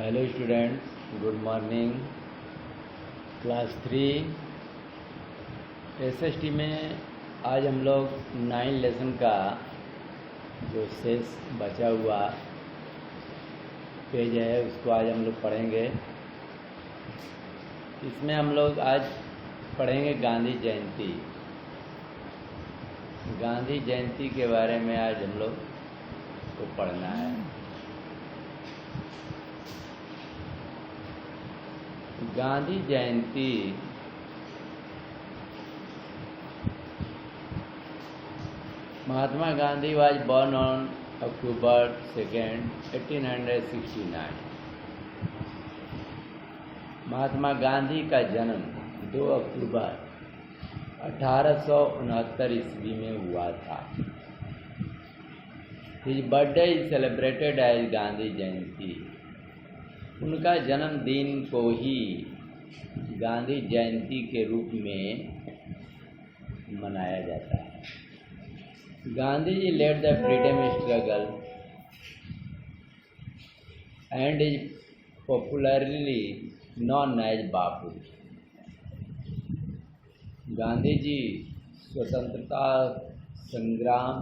Hello students, good morning. Class 3 SST में आज हम लोग 9 लेसन का जो शेष बचा हुआ पेज है उसको आज हम लोग पढ़ेंगे। इसमें हम लोग आज पढ़ेंगे गांधी जयंती। गांधी जयंती के बारे में आज हम लोग को पढ़ना है। गांधी जयंती Mahatma Gandhi was born on October 2nd, 1869। Mahatma Gandhi का जन्म 2 अक्टूबर 1869 ईस्वी में हुआ था। His birthday is celebrated as Gandhi जयंती। उनका जन्मदिन को ही गांधी जयंती के रूप में मनाया जाता है। Gandhi ji led the freedom struggle and is popularly known as बापू। गांधी जी स्वतंत्रता संग्राम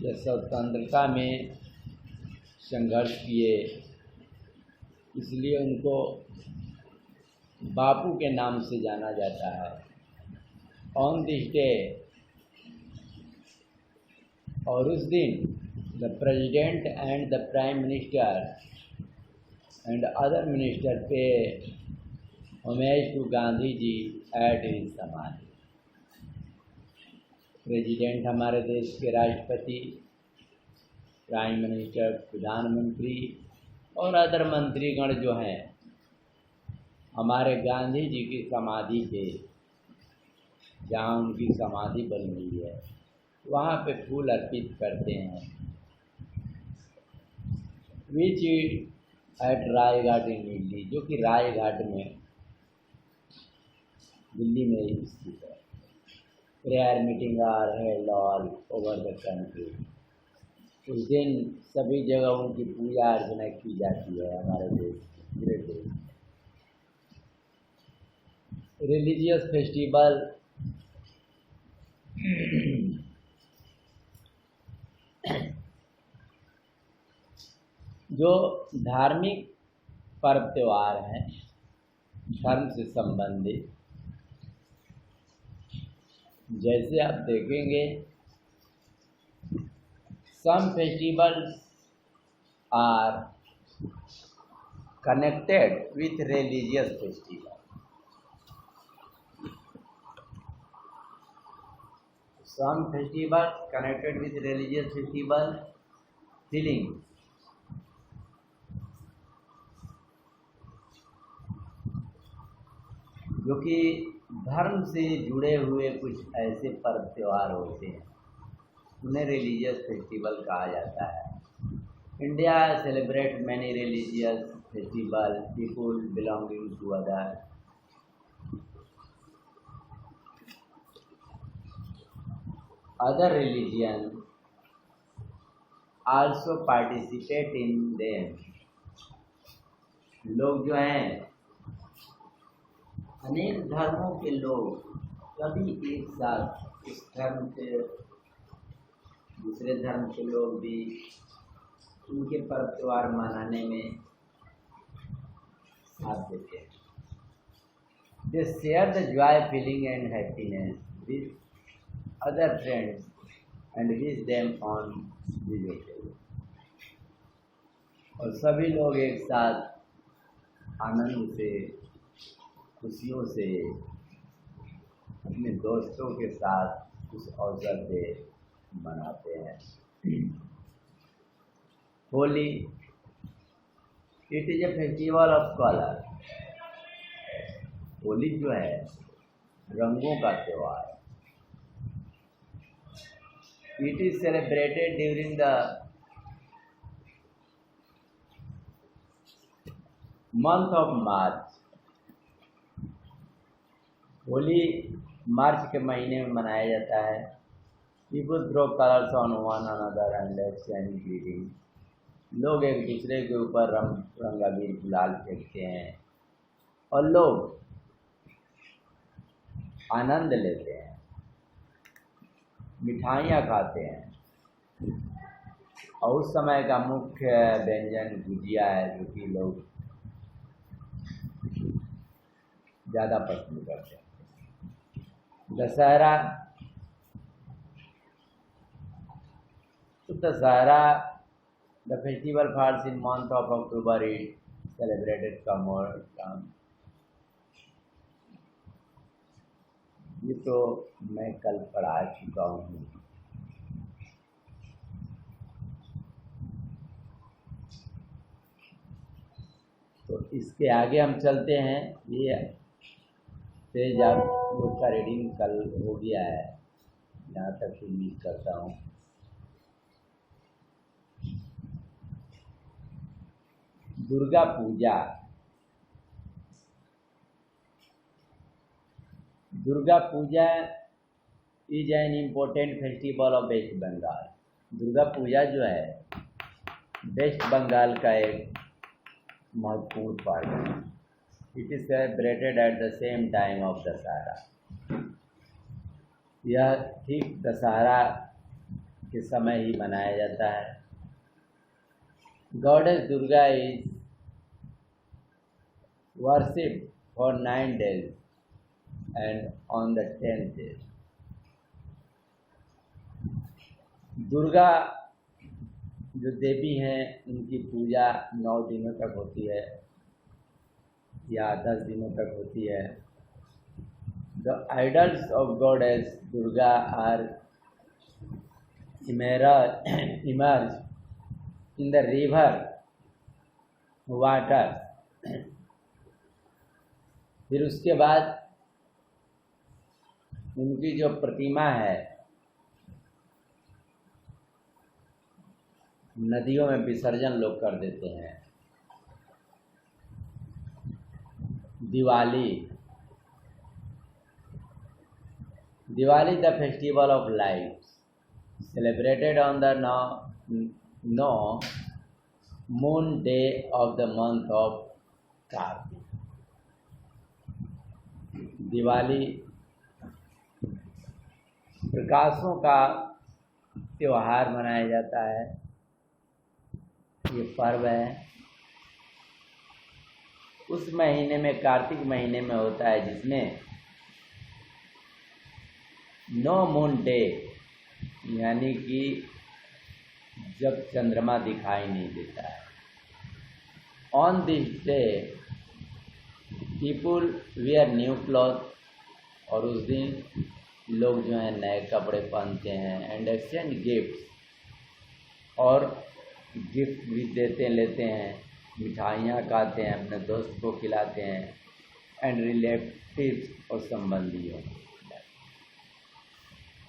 या स्वतंत्रता में संघर्ष किए, इसलिए उनको बापू के नाम से जाना जाता है। ऑन दिस डे, और उस दिन the president and the prime minister and other minister pay homage to Gandhi ji at his samadhi. President हमारे देश के राष्ट्रपति, प्राइम मिनिस्टर प्रधानमंत्री और अदर मंत्रीगण जो हैं हमारे गांधी जी की समाधि पे, जहाँ उनकी समाधि बनी हुई है, वहाँ पे फूल अर्पित करते हैं। विच एट रायघाट इन दिल्ली, जो कि रायघाट में दिल्ली में स्थित है। Prayer meeting are held all over the country. उस दिन सभी जगह उनकी पूजा अर्चना की जाती है हमारे देश में, पूरे देश में। रिलीजियस फेस्टिवल जो धार्मिक पर्व त्यौहार हैं धर्म से संबंधित, जैसे आप देखेंगे some festivals are connected with religious festival. Some festivals connected with religious festival feeling, जो कि धर्म से जुड़े हुए कुछ ऐसे पर्व त्यौहार होते हैं, उन्हें रिलीजियस फेस्टिवल कहा जाता है। India celebrate many religious festival, people belonging to other religion also participate in them। लोग जो हैं, अनेक धर्मों के लोग सभी एक साथ, इस धर्म से दूसरे धर्म के लोग भी उनके पर्व त्यौहार मनाने में साथ देते हैं। They share the joy, feeling and happiness with other friends and wish them on this occasion। और सभी लोग एक साथ आनंद से, खुशियों से अपने दोस्तों के साथ उस अवसर पे मनाते हैं। Holi, it is a festival of colour. Holi जो है रंगों का त्यौहार। It is celebrated during the month of March। Holi मार्च के महीने में मनाया जाता है। People throw colors on one another and exchange greetings। लोग एक दूसरे के ऊपर रंग अबीर गुलाल फेंकते हैं और लोग आनंद लेते हैं, मिठाइयाँ खाते हैं। और उस समय का मुख्य व्यंजन गुजिया है, जो कि लोग ज़्यादा पसंद करते हैं। दशहरा, तो Dussehra, the festival falls in month of October, it celebrated come. ये तो मैं कल पढ़ा चुका हूँ। तो इसके आगे हम चलते हैं। ये पेज आप लोग का रीडिंग कल हो गया है, यहाँ तक उम्मीद करता हूँ। Durga Puja. Durga Puja is an important festival of West Bengal. Durga Puja जो है वेस्ट बंगाल का एक महत्वपूर्ण पर्व है। It is celebrated at the same time of Dussehra. यह ठीक दशहरा के समय ही मनाया जाता है। Goddess Durga is worshipped for 9 days and on the 10th day Durga जो देवी हैं उनकी पूजा 9 दिनों तक होती है या 10 दिनों तक होती है। The idols of goddess Durga are immersed in the river water। फिर उसके बाद उनकी जो प्रतिमा है नदियों में विसर्जन लोग कर देते हैं। Diwali, the festival of lights, celebrated on the no moon day of the month of Kartik. Diwali प्रकाशों का त्योहार मनाया जाता है। ये पर्व है उस महीने में, कार्तिक महीने में होता है, जिसमें नो मून डे, यानी कि जब चंद्रमा दिखाई नहीं देता है। On this day people wear new cloth, और उस दिन लोग जो हैं नए कपड़े पहनते हैं। एंड एक्सचेंज गिफ्ट्स, और गिफ्ट भी लेते हैं, मिठाइयाँ खाते हैं, अपने दोस्त को खिलाते हैं। एंड रिलेटिव्स और संबंधियों।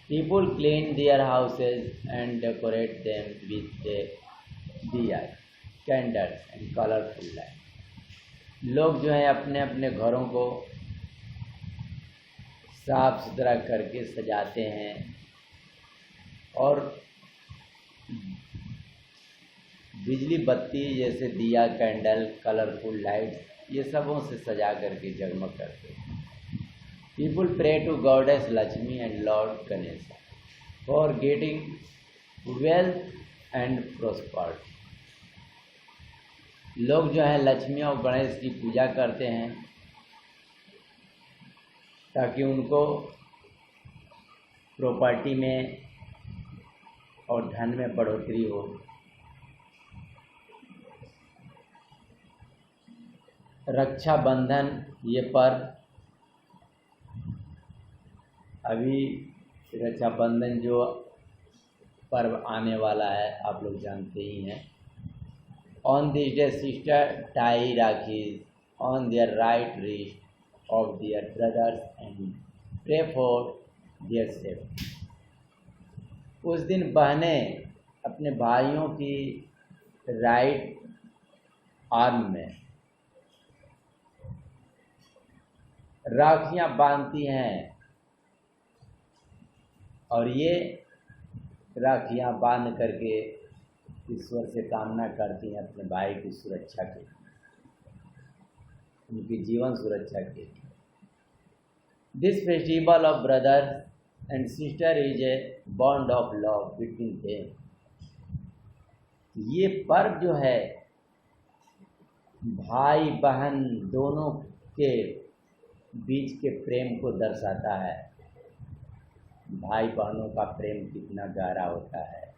People clean their houses and decorate them with दिया, कैंडल्स एंड कलरफुल लाइट। लोग जो हैं अपने अपने घरों को साफ सुथरा करके सजाते हैं और बिजली बत्ती जैसे दिया, कैंडल, कलरफुल लाइट्स, ये सबों से सजा करके जगमग करते हैं। People pray to goddess Lakshmi and lord Ganesh for getting wealth and prosperity. लोग जो हैं लक्ष्मी और गणेश की पूजा करते हैं ताकि उनको प्रॉपर्टी में और धन में बढ़ोतरी हो। रक्षाबंधन, ये पर्व अभी रक्षाबंधन जो पर्व आने वाला है आप लोग जानते ही हैं। On this day sister tie rakhi on their right wrist of their brothers and pray for their safety. उस दिन बहनें अपने भाइयों की राइट आर्म में राखियां बांधती हैं और ये राखियां बांध करके ईश्वर से कामना करती हैं अपने भाई की सुरक्षा के, उनकी जीवन सुरक्षा के। This festival of brother and sister is a bond of love between them. ये पर्व जो है भाई बहन दोनों के बीच के प्रेम को दर्शाता है। भाई बहनों का प्रेम कितना गहरा होता है।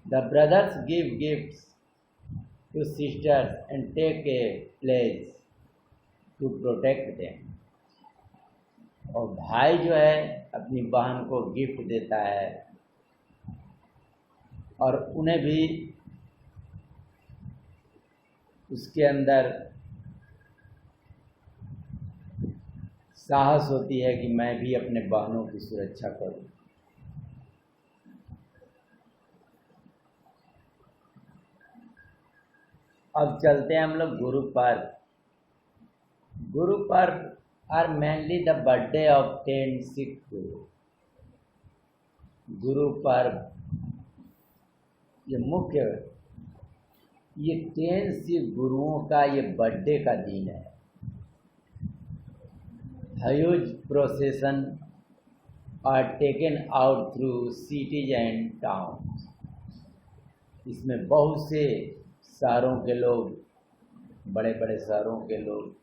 The brothers give gifts to sisters and take a pledge to protect them. और भाई जो है अपनी बहन को गिफ्ट देता है और उन्हें भी उसके अंदर साहस होती है कि मैं भी अपने बहनों की सुरक्षा करूं। अब चलते हैं हम लोग गुरु Parv. Guru Parv are mainly the birthday of 10 Sikh Guru. Guru पर्व ये 10 सिख गुरुओं का ये बर्थडे का दिन है। Huge procession are taken out through cities and town. इसमें बहुत से शहरों के लोग, बड़े बड़े शहरों के लोग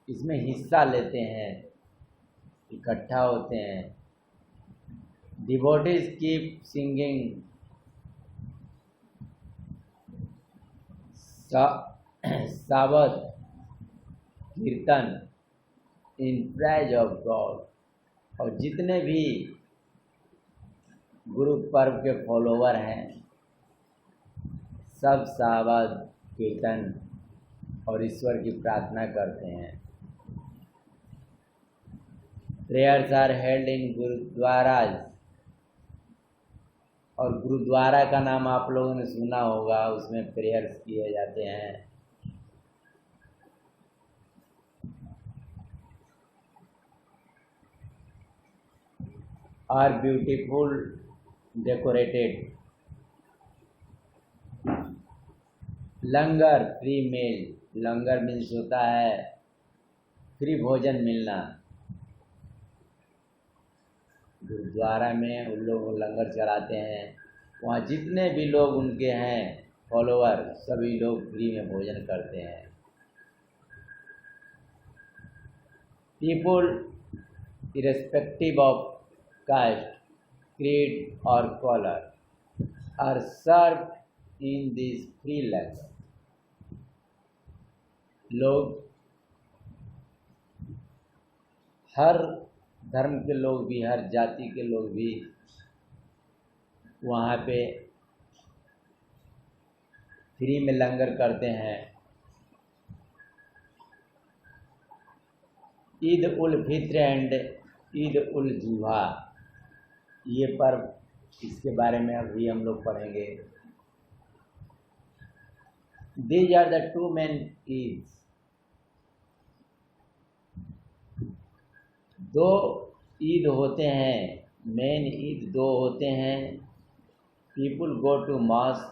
इसमें हिस्सा लेते हैं, इकट्ठा होते हैं। डिवोटीज कीप सिंगिंग सावध कीर्तन इन प्राइज ऑफ गॉड। और जितने भी गुरु पर्व के फॉलोवर हैं सब सावध कीर्तन और ईश्वर की प्रार्थना करते हैं। Prayers are held in gurdwaras. और गुरुद्वारा का नाम आप लोगों ने सुना होगा, उसमें प्रेयर्स किए जाते हैं। Are beautiful decorated. Langar free meal. Langar means होता है फ्री भोजन मिलना। गुरुद्वारा में उन लोग लंगर चलाते हैं, वहाँ जितने भी लोग उनके हैं फॉलोअर सभी लोग फ्री में भोजन करते हैं। People irrespective of caste, creed or color are served in this free langar। लोग, हर धर्म के लोग भी, हर जाति के लोग भी वहाँ पे फ्री में लंगर करते हैं। ईद उल फित्र एंड ईद उल जुहा ये पर्व, इसके बारे में अभी हम लोग पढ़ेंगे। These are the two main Eids. दो ईद होते हैं, मेन ईद दो होते हैं। People go to mosque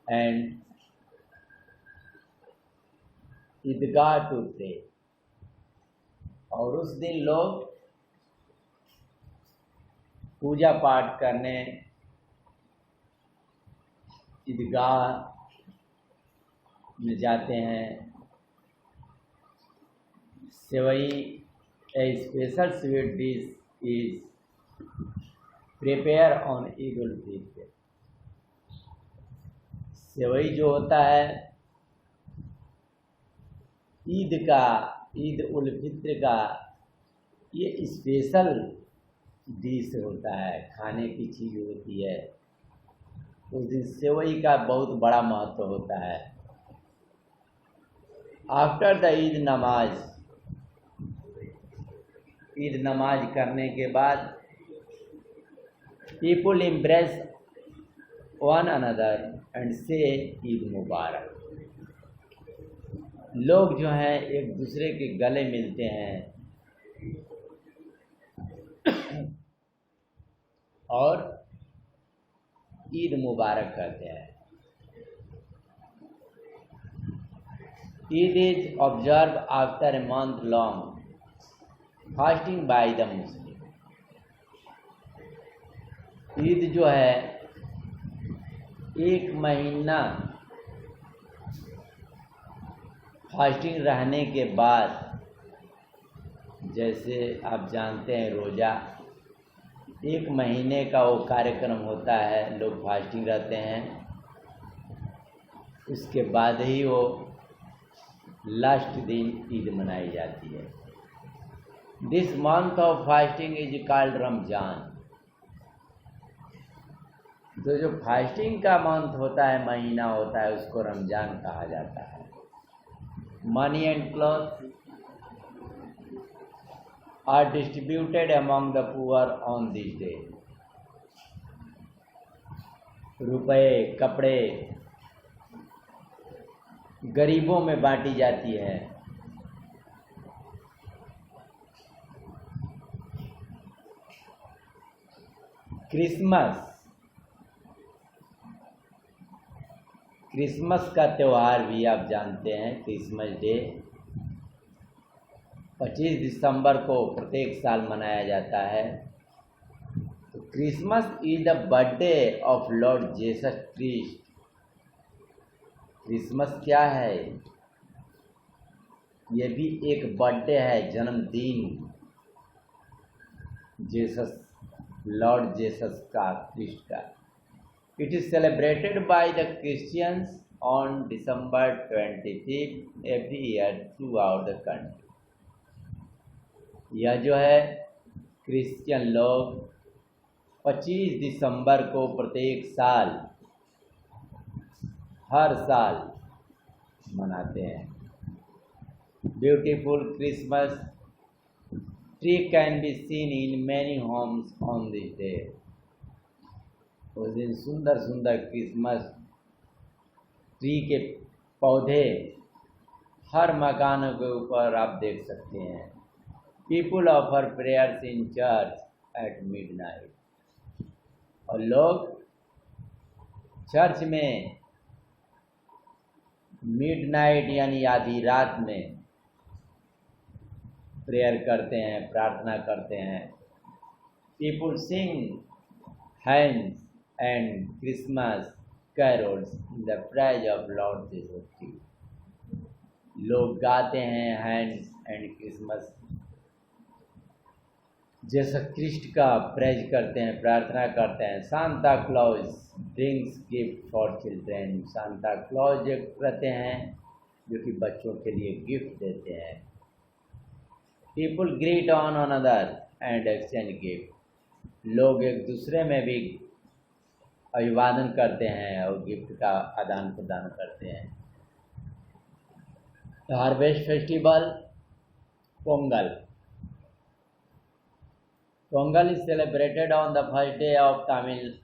and Eidgah to pray. और उस दिन लोग पूजा पाठ करने ईदगाह में जाते हैं। Sewai a special sweet dish is prepare on Eid ul Fitr. सेवई जो होता है ईद उल फित्र का ये स्पेशल डिश होता है, खाने की चीज़ होती है। उस दिन सेवई का बहुत बड़ा महत्व होता है। आफ्टर द ईद नमाज करने के बाद people impress one another and से ईद मुबारक। लोग जो हैं एक दूसरे के गले मिलते हैं और ईद मुबारक कहते हैं। Eid is observe after a month long fasting by the Muslim. Eid जो है 1 महीना फास्टिंग रहने के बाद, जैसे आप जानते हैं रोज़ा 1 महीने का वो कार्यक्रम होता है, लोग फास्टिंग रहते हैं, उसके बाद ही वो लास्ट दिन ईद मनाई जाती है। This month of fasting is called Ramzan. तो जो फास्टिंग का मंथ होता है, महीना होता है, उसको रमजान कहा जाता है। Money and cloth are distributed among the poor on this day। रुपए कपड़े गरीबों में बांटी जाती है। क्रिसमस का त्यौहार भी आप जानते हैं, क्रिसमस डे 25 दिसंबर को प्रत्येक साल मनाया जाता है। तो Christmas is the birthday of Lord Jesus Christ. Christmas क्या है? ये भी एक बर्थडे है, जन्मदिन जीसस, लॉर्ड जीसस का, क्रिस्ट का। It is celebrated by the Christians on December 25 every year through out the country. यह जो है क्रिश्चियन लोग 25 दिसंबर को प्रत्येक साल, हर साल मनाते हैं। Beautiful Christmas tree can be seen in many Holmes on this day. उस दिन सुंदर सुंदर क्रिसमस ट्री के पौधे हर मकानों के ऊपर आप देख सकते हैं। People offer prayers in church at midnight। और लोग चर्च में मिडनाइट यानी आधी रात में प्रेयर करते हैं, प्रार्थना करते हैं। People sing hymns and Christmas carols in the praise of Lord Jesus Christ। लोग गाते हैं hymns and Christmas जैसा क्रिस्ट का प्रेज करते हैं, प्रार्थना करते हैं। Santa Claus brings gift for children. Santa Claus रहते हैं जो कि बच्चों के लिए गिफ्ट देते हैं। People greet on another and exchange gift. लोग एक दूसरे में भी अभिवादन करते हैं और गिफ्ट का आदान प्रदान करते हैं। Harvest festival Pongal. Pongal is celebrated on the first day of Tamil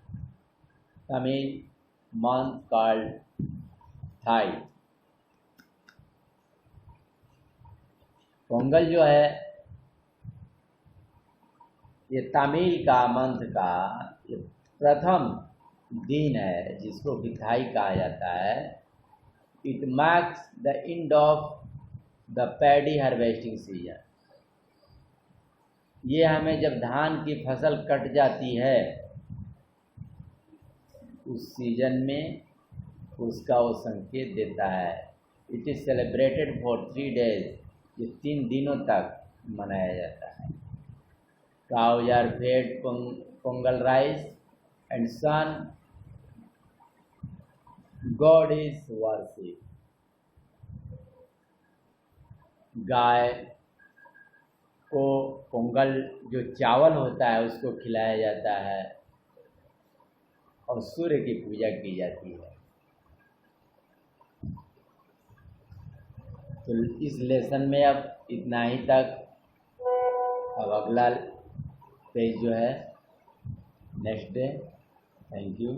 month called Thai। Pongal जो है ये तमिल का मंथ का प्रथम दिन है, जिसको कि थाई कहा जाता है। It marks the end of the paddy harvesting season. ये हमें जब धान की फसल कट जाती है उस सीजन में उसका वो संकेत देता है। It is celebrated for 3 days। ये 3 दिनों तक मनाया जाता है। Cows are fed Pongal rice and sun god is worship. गाय को पोंगल जो चावल होता है उसको खिलाया जाता है और सूर्य की पूजा की जाती है। तो इस लेसन में अब इतना ही तक। अब अगला पेज जो है नेक्स्ट डे। Thank you.